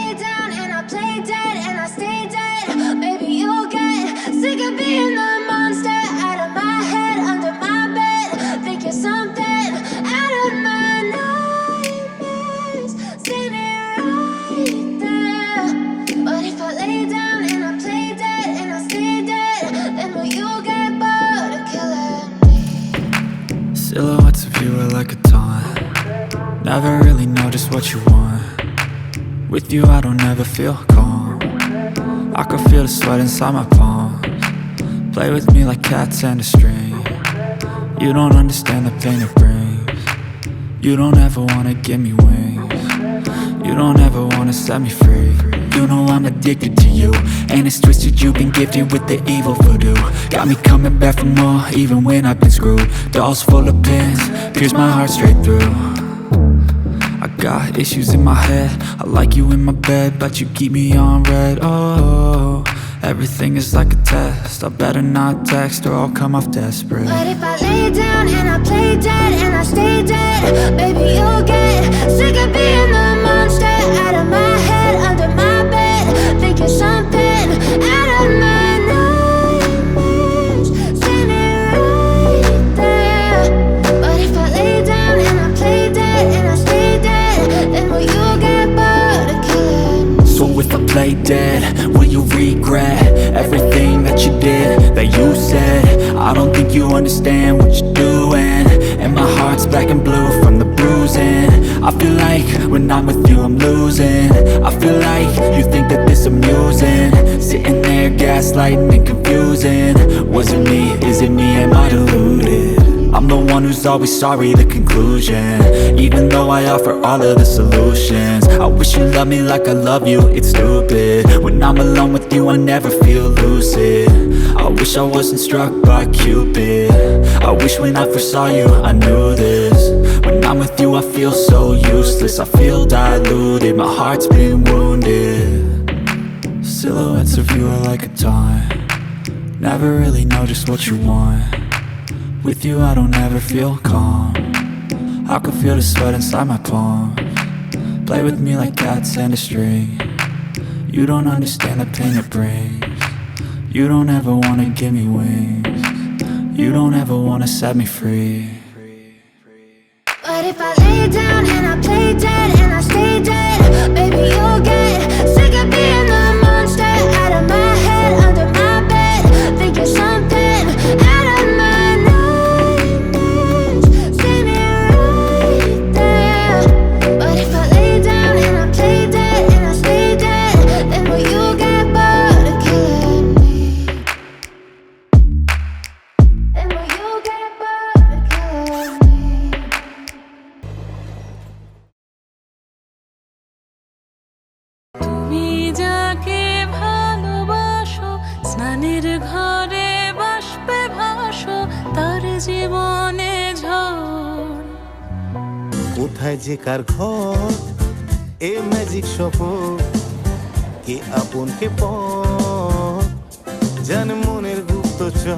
lay down and I play dead and I stay dead, maybe you'll get sick of being the monster out of my head, under my bed. Think you're something out of my nightmares, standing right there. But if I lay down and I play dead and I stay dead, then will you get bored of killing me? Silhouettes of you are like a taunt. Never really know just what you want. With you I don't ever feel calm. I can feel the sweat inside my palms. Play with me like cats and a string. You don't understand the pain it brings. You don't ever wanna give me wings. You don't ever wanna set me free. You know I'm addicted to you, and it's twisted, you've been gifted with the evil voodoo. Got me coming back for more, even when I've been screwed. Dolls full of pins, pierce my heart straight through. I got issues in my head, I like you in my bed, but you keep me on red. Oh, everything is like a test, I better not text or I'll come off desperate. But if I lay down and I play dead and I stay dead, baby you'll get sick of being the monster out of my head, under my bed. Think you're something out of my nightmares, standing right there. But if I lay down and I play dead and I stay dead, then will you get bored of killing me? So if I play dead, will you regret everything that you did, that you said? I don't think you understand what you're doing, and my heart's black and blue from the bruising. I feel like when I'm with you I'm losing. I feel like you think that this amusing, sitting there gaslighting and confusing. Was it me? Is it me? Am I deluded? I'm the one who's always sorry, the conclusion, even though I offer all of the solutions. I wish you loved me like I love you, it's stupid. When I'm alone with you I never feel lucid. I wish I wasn't struck by Cupid. I wish when I first saw you I knew this. When I'm with you I feel so useless, I feel diluted, my heart's been wounded. Silhouettes of you are like a taunt. Never really know just what you want. With you I don't ever feel calm. I can feel the sweat inside my palms. Play with me like cats and a string. You don't understand the pain it brings. You don't ever wanna give me wings. You don't ever wanna set me free. But if I lay down and I play dead and I stay dead, baby you'll get sick of being the monster out of my head, under my bed. Think you're something out of my nightmares, standing right there. But if I lay down and I play dead and I stay dead, then will you get bored of killing me? Then will you get bored of killing me? তুমি যাকে ভালোবাসো, স্নানের ঘরে বাষ্পে ভাসো, তার জীবনে ঝড়। কোথায় যে কার ঘর এ ম্যাজিক শপথ, কে আপন কে পর, জান মনের গুপ্তচর।